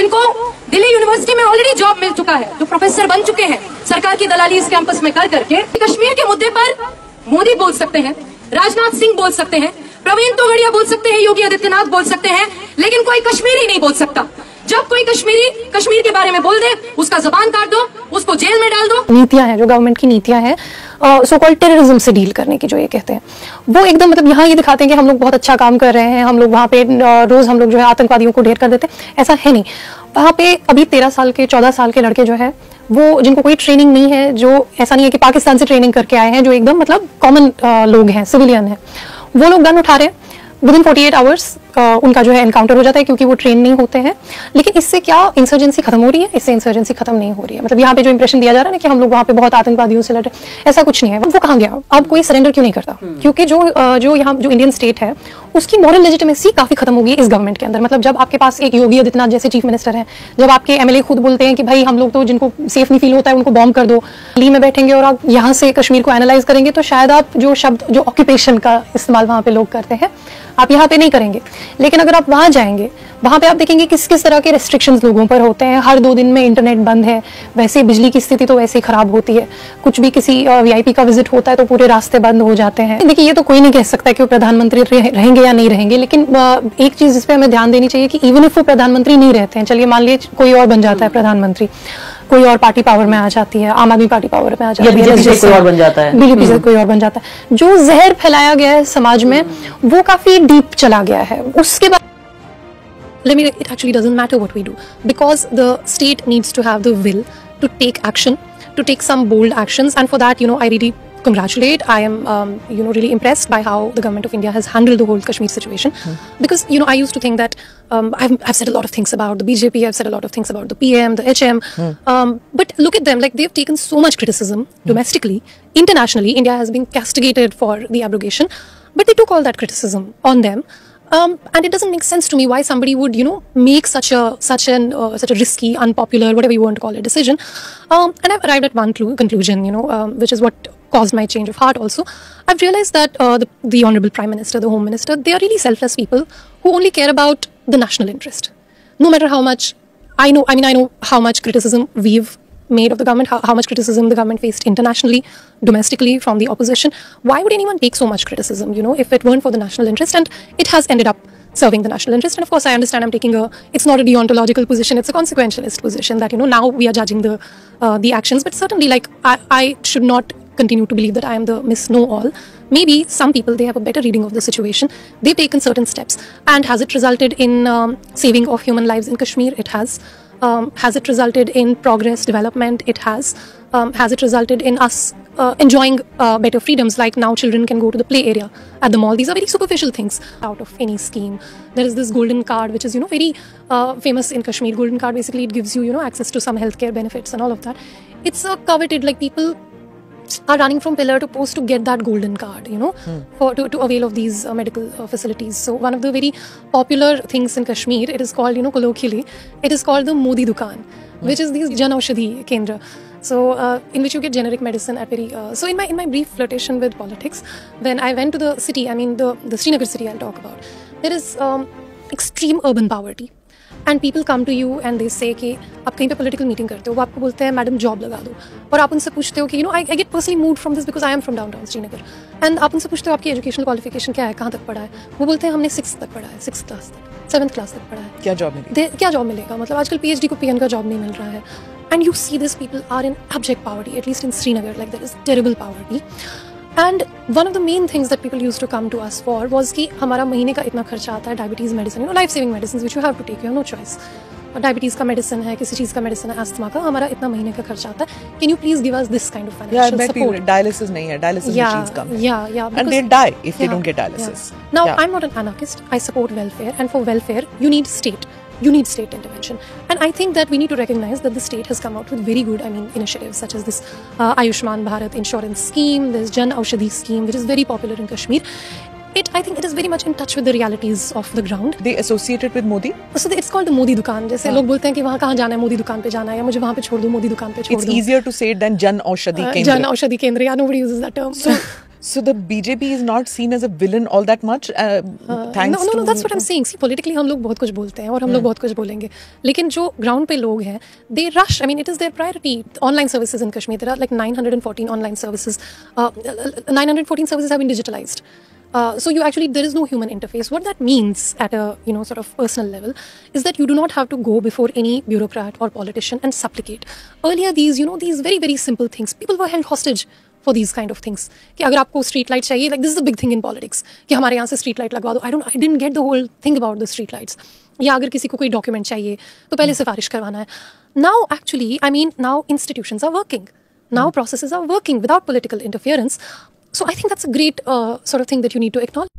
जिनको दिल्ली यूनिवर्सिटी में already job मिल चुका है, जो प्रोफेसर बन चुके हैं सरकार की दलाली इस कैंपस में कर करके। कश्मीर के मुद्दे पर मोदी बोल सकते हैं, राजनाथ सिंह बोल सकते हैं, प्रवीण तोगड़िया बोल सकते हैं, योगी आदित्यनाथ बोल सकते हैं, लेकिन कोई कश्मीरी नहीं बोल सकता। जब कोई कश्मीरी कश्मीर के बारे में बोल दे, उसका जबान काट दो, उसको जेल में डाल दो। नीतियां हैं, जो गवर्नमेंट की नीतियां हैं सो कॉल्ड टेररिज्म से डील करने की, जो ये कहते हैं वो एकदम मतलब यहाँ ये दिखाते हैं कि हम लोग बहुत अच्छा काम कर रहे हैं, हम लोग वहाँ पे रोज हम लोग जो है आतंकवादियों को ढेर कर देते हैं। ऐसा है नहीं। वहाँ पे अभी 13 साल के 14 साल के लड़के जो है वो, जिनको कोई ट्रेनिंग नहीं है, जो ऐसा नहीं है कि पाकिस्तान से ट्रेनिंग करके आए हैं, जो एकदम मतलब कॉमन लोग हैं, सिविलियन है, वो लोग गन उठा रहे हैं। विदिन 48 आवर्स उनका जो है एनकाउंटर हो जाता है, क्योंकि वो ट्रेन नहीं होते हैं। लेकिन इससे क्या इंसर्जेंसी खत्म हो रही है? इससे इंसर्जेंसी खत्म नहीं हो रही है। मतलब यहाँ पे जो इंप्रेशन दिया जा रहा है ना कि हम लोग वहाँ पे बहुत आतंकवादियों से लड़ रहे, ऐसा कुछ नहीं है। वो कहाँ गया? अब कोई सरेंडर क्यों नहीं करता? क्योंकि जो यहाँ जो इंडियन स्टेट है उसकी मॉरल लेजिटिमेसी काफी खत्म हो गई इस गवर्नमेंट के अंदर। मतलब जब आपके पास एक योगी आदित्यनाथ जैसे चीफ मिनिस्टर हैं, जब आपके एमएलए खुद बोलते हैं कि भाई हम लोग तो जिनको सेफ नहीं फील होता है उनको बॉम्ब कर दो, दिल्ली में बैठेंगे और आप यहाँ से कश्मीर को एनालाइज करेंगे, तो शायद आप जो शब्द जो ऑक्यूपेशन का इस्तेमाल वहाँ पे लोग करते हैं आप यहाँ पे नहीं करेंगे। लेकिन अगर आप वहाँ जाएंगे, वहाँ पे आप देखेंगे किस किस तरह के रेस्ट्रिक्शंस लोगों पर होते हैं। हर 2 दिन में इंटरनेट बंद है, वैसे बिजली की स्थिति तो वैसे ही खराब होती है, कुछ भी किसी वीआईपी का विजिट होता है तो पूरे रास्ते बंद हो जाते हैं। देखिए, ये तो कोई नहीं कह सकता कि वो प्रधानमंत्री रहेंगे या नहीं रहेंगे, लेकिन एक चीज जिस पे हमें ध्यान देनी चाहिए कि इवन इफ वो प्रधानमंत्री नहीं रहते हैं, चलिए मान लीजिए कोई और बन जाता है प्रधानमंत्री, कोई और पार्टी पावर में आ जाती है, आम आदमी पार्टी पावर में आ जाती है, बीजेपी से कोई और बन जाता है, बीजेपी से कोई और बन जाता है, जो जहर फैलाया गया है समाज में वो काफी डीप चला गया है। उसके बाद it actually doesn't matter what we do, because the state needs to have the will to take action, to take some bold actions, and for that, I really congratulate. I am, really impressed by how the government of India has handled the whole Kashmir situation. Because, I used to think that I've said a lot of things about the BJP, I've said a lot of things about the PM, the HM, but look at them, like they've taken so much criticism domestically, internationally. India has been castigated for the abrogation, but they took all that criticism on them. And it doesn't make sense to me why somebody would, make such a risky, unpopular, whatever you want to call it, decision. And I've arrived at one conclusion, which is what caused my change of heart also. I've realized that the Honorable Prime Minister, the Home Minister, they are really selfless people who only care about the national interest. No matter how much, I know how much criticism we've made of the government, how much criticism the government faced internationally, domestically, from the opposition. Why would anyone take so much criticism, if it weren't for the national interest? And it has ended up serving the national interest. And of course, I understand I'm taking it's not a deontological position, it's a consequentialist position that, now we are judging the actions. But certainly, like, I should not continue to believe that I am the Miss Know-all. Maybe some people, they have a better reading of the situation. They've taken certain steps. And has it resulted in saving of human lives in Kashmir? It has. Has it resulted in progress, development? It has. Has it resulted in us enjoying better freedoms, like now children can go to the play area at the mall? These are very superficial things out of any scheme. There is this golden card, which is, very famous in Kashmir. Golden card, basically, it gives you, access to some healthcare benefits and all of that. It's coveted, like people are running from pillar to post to get that golden card, to avail of these medical facilities. So one of the very popular things in Kashmir, it is called, colloquially, it is called the Modi Dukan, which is these Jan Aushadhi Kendra. So in which you get generic medicine at very. So in my brief flirtation with politics, when I went to the city, the Srinagar city I'll talk about, there is extreme urban poverty. And people come to you and they say कि आप कहीं पे political meeting करते हो, वो आपको बोलते हैं मैडम जॉब लगा दो, और आप उनसे पूछते हो कि I get personally mood from this because I am from down town Srinagar, and आप उनसे पूछते हो आपकी एजुकेशनल क्वालिफिकेशन क्या है, कहाँ तक पढ़ा है, वो बोलते हैं हमने 6th तक पढ़ा है, 6th क्लास तक, 7th क्लास तक पढ़ा है, क्या जॉब मिलेगा, मतलब आजकल PhD को PN का जॉब नहीं मिल रहा है. And you see this people are in abject poverty, at least in Srinagar, like there is terrible poverty. And one of the main things that people used to come to us for was कि हमारा महीने का इतना खर्चा आता है, diabetes medicine, life saving medicine which you have to take, you have no choice. Diabetes का medicine है, किसी चीज़ का मेडिसिन है, अस्थमा का, हमारा इतना महीने का खर्चा आता है. Can you please give us this kind of financial support? Dialysis नहीं है, dialysis machines come. Yeah. And they die if they don't get dialysis. Yeah. Now, I'm not an anarchist. I support welfare, and for welfare, you need state. You need state intervention. And I think that we need to recognize that the state has come out with very good, initiatives such as this Ayushman Bharat insurance scheme, this Jan Aushadhi scheme, which is very popular in Kashmir. I think it is very much in touch with the realities of the ground. They associate it with Modi? So it's called the Modi Dukan. जैसे लोग बोलते हैं कि वहाँ कहाँ जाना है, मोदी दुकान पे जाना है, या मुझे वहाँ पे छोड़ दो, मोदी दुकान पे छोड़ दो. It's easier to say it than Jan Aushadhi Kendra. Jan Aushadhi Kendra. Yeah, nobody uses that term. So the BJP is not seen as a villain all that much. Thanks no, to that's what I'm saying. See, politically हम लोग बहुत कुछ बोलते हैं और हम लोग बहुत कुछ बोलेंगे, लेकिन जो ground पे लोग हैं, they rush. I mean, it is their priority. Online services in Kashmir, there are like 914 online services. 914 services have been digitalized. So you actually, there is no human interface. What that means at a sort of personal level is that you do not have to go before any bureaucrat or politician and supplicate. Earlier, these very very simple things, people were held hostage for these kind of things. कि अगर आपको street light चाहिए, like this is the big thing in politics, कि हमारे यहाँ से street light लगवा दो. I didn't get the whole thing about the street lights. या अगर किसी को कोई document चाहिए, तो पहले सिफारिश करवाना है. Now actually, I mean, now institutions are working. Now processes are working without political interference. So I think that's a great sort of thing that you need to acknowledge.